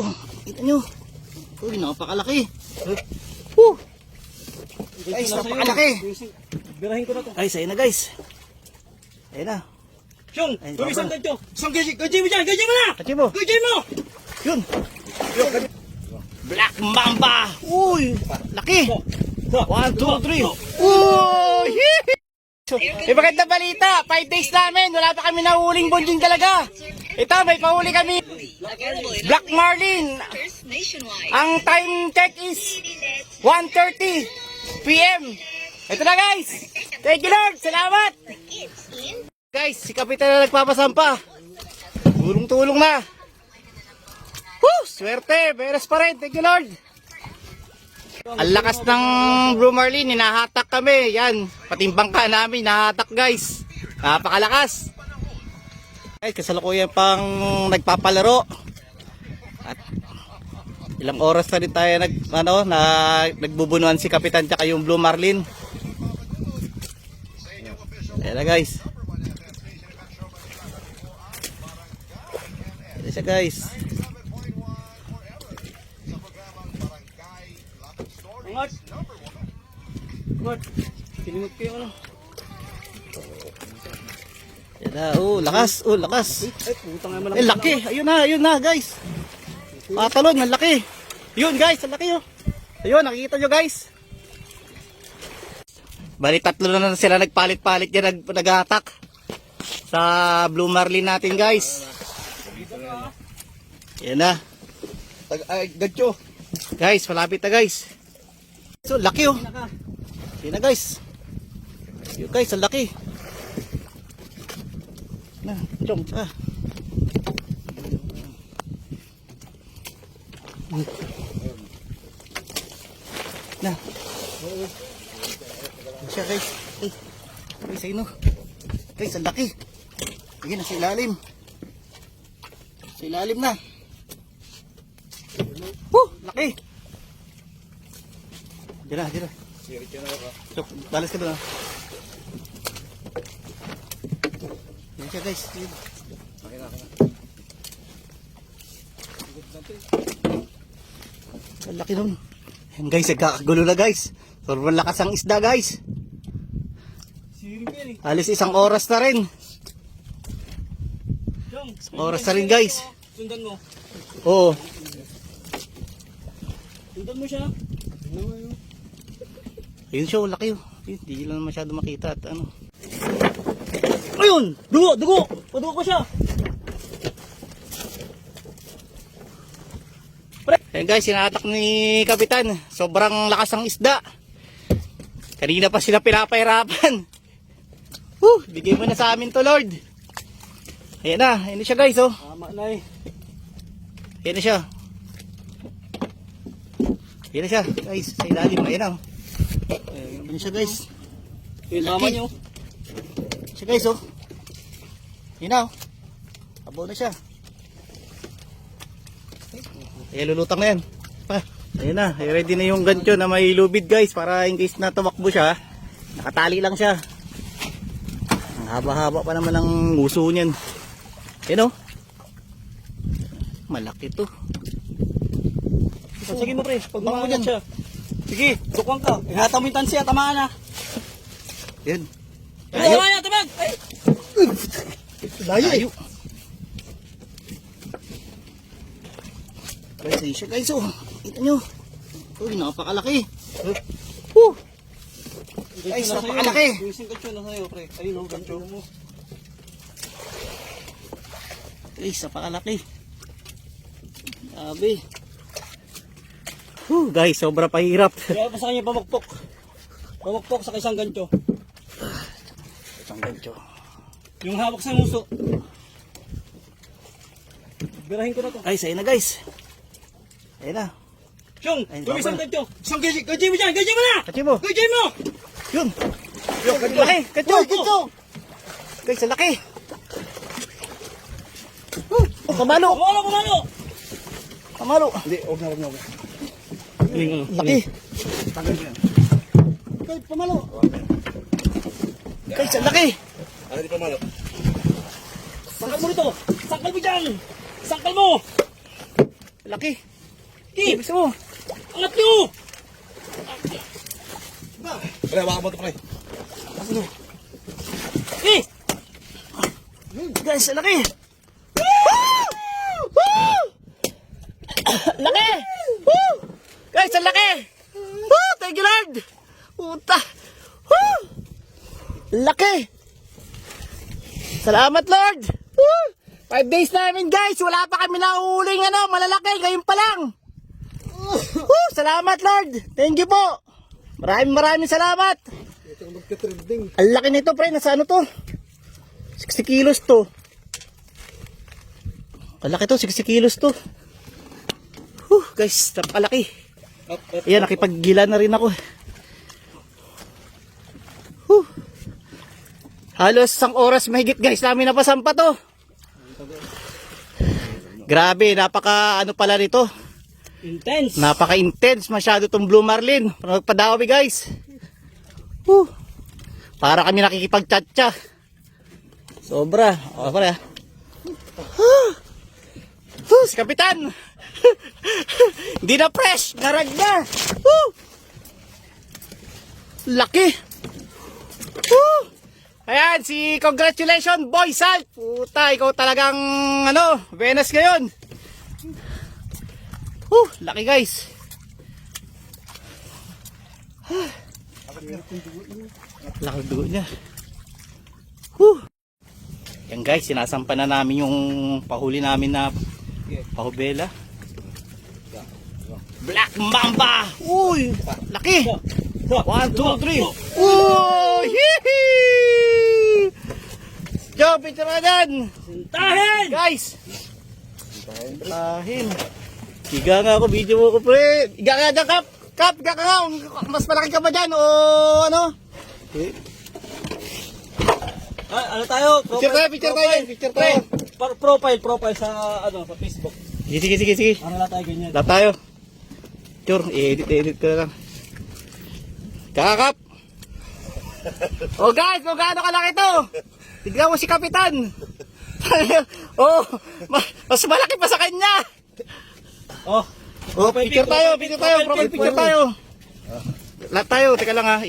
oh. Kita nyo. Uy, napakalaki. Woo! Guys, napakalaki. Birahin ko na to. Ay, sa'yo na guys. Ayun na. Syong, Ay, gawin isang baba. ganito. Isang gajay mo dyan, gajay mo na! Kachin mo. Gajay mo! Yun. Black Mamba. Uy, laki. 1, 2, 3. Uy! May magandang balita. 5 days namin. Wala pa kami nahuling bonjing talaga. Ito, may pahuli kami. Black Marlin. Ang time check is 1:30 PM. Ito na guys. Thank you Lord. Salamat. Guys, si Kapitan na nagpapasampa. Tulong-tulong na. Woo! Swerte. Beres pa rin. Thank you Lord. Ang lakas ng Blue Marlin. Hinahatak kami. Yan. Patimbang ka namin. Hinahatak guys. Napakalakas. Guys, kasalukuyan pang nagpapalaro. At ilang oras na rin tayo nagbubunuan si Kapitan tsaka yung Blue Marlin. Ayan na guys. Ayan siya guys. Angat! Angat! Pilimot kayo ano? Ayan na. Oh, lakas. Oh, lakas. Ay, putang nga malaki. Laki. Ayun na guys. Patalon, ang laki. Yun guys, ang laki oh. Ayun, nakikita nyo guys. Bali, tatlo na sila nagpalit-palit yan, nag-attack sa Blue Marlin natin guys. Yan na. Gadyo. Guys, malapit na guys. So, laki oh. Yan na guys. Yun guys, ang laki. Na, chong. Na. Siya guys. Ay, sa ino. Guys, ang laki. Ayun na sa ilalim. Sa ilalim na. Laki. Diyan na. So, balas ka doon ah. Yan siya guys. Ang laki nun. Yan guys, nagkakagulo na guys. Sobrang lakas ang isda guys. Siring ko yan eh. Alis 1 oras na rin. Syong, 1 oras na rin guys. sundan mo. Oo. Sundan mo siya. Ayun siya, laki oh. Hindi lang masyado makita at ano. Ayun! Dugo! Padugo ko siya! Ayun guys, sinatak ni Kapitan. Sobrang lakas ang isda. Kanina pa sila pinapahirapan. Bigay mo na sa amin to Lord. Ayan na siya guys oh. Tama na eh. Ayan na siya. Ayan na siya guys, sa ilalim. Ayan na oh. Ayan na siya guys. Tama niyo. Siya guys oh. Ayan na oh. Abo na siya. Ayan, lulutang na yan. Ayan na, ready na yung gancho na may lubid guys, para in case na tumakbo siya, nakatali lang siya. Ang haba-haba pa naman ang uso niyan. Ayan o. Malaki to. Sige mo pre, pag Bako umangat yan. siya. Sige, dukwang ka. Ihata mo yung tansiya, tamaan na. Ayan. Ay, ay, tabag! Ay! Layo. Guys, ayun siya guys oh. Kita nyo. Uy, napakalaki. Guys, napakalaki. Yung isang gancho na sa'yo, pre. Ayun o, gancho mo. Guys, napakalaki. Grabe. Guys, sobra pahirap. Kaya pa sa kanya pamukpok. Pamukpok sa isang gancho. Isang gancho. Yung hawak sa muso. Birahin ko na to. Guys, ayun na guys. Ayun na. Syong, Ayun, gawin isang baba. gancho. Isang gajay mo dyan, gajay mo na! Kachin mo. Gajay mo! Yun. Laki. Gancho. Guys, ang laki. Pamalo. Pamalo. Hindi, huwag na. Laki. Tagal mo yan. Guys, pamalo. Guys, ang laki. Ano di pamalo? Sangkal mo nito! Sangkal mo dyan! Sangkal mo! Laki. Ki! Gusto mo? Angat nyo! Pre, baka mo ito, pre. Ki! Guys, laki. Woo! Woo! Laki. Woo! Guys, ang laki. Woo! Thank you, Lord. Puta. Woo! Laki. Salamat, Lord. Woo! 5 days namin, guys. Wala pa kami nahuhuling malalaki. Ngayon pa lang. Woo! Salamat, Lord. Thank you po. Maraming salamat. Ito ang magka-trending. Ang laki nito, pre. Nasa ano to? 60 kilos to. Ang laki to, 60 kilos to. Guys, napalaki. Ayan, nakipaggila na rin ako. Halos 1 oras mahigit, guys, namin napasampa to. Grabe, napaka ano pala nito. Intense! Napaka-intense masyado tong Blue Marlin. Magpadawi, guys. Para kami nakikipag-chatcha. Sobra. O, pala. Si Kapitan. Hindi na fresh. Narag na. Laki. Ayan, si congratulations, Boy Salt. Puta, ikaw talagang, Venus ngayon. Laki, guys. Laki dugo niya. Yan, guys, sinasampa na namin yung pahuli namin na pahubela. Black Mamba. Uy, laki. 1, 2, 3. Uy, hihi. Joe, picture na dyan. Sintahin! Guys. Sintahin. Higa nga ako, video mo ko, pre. Higa nga dyan, Kap. Kap, higa ka nga. Mas malaki ka ba dyan o ano? Ano tayo? Picture tayo. Profile sa sa Facebook. Sige. Ano na tayo ganyan? Lahat tayo. Picture, edit ko na lang. Kakap. Oh guys, kung gaano kalaki to. Tignan mo si Kapitan. Mas malaki pa sa kanya. Picture tayo. Profile picture tayo. Lahat tayo, teka lang ha.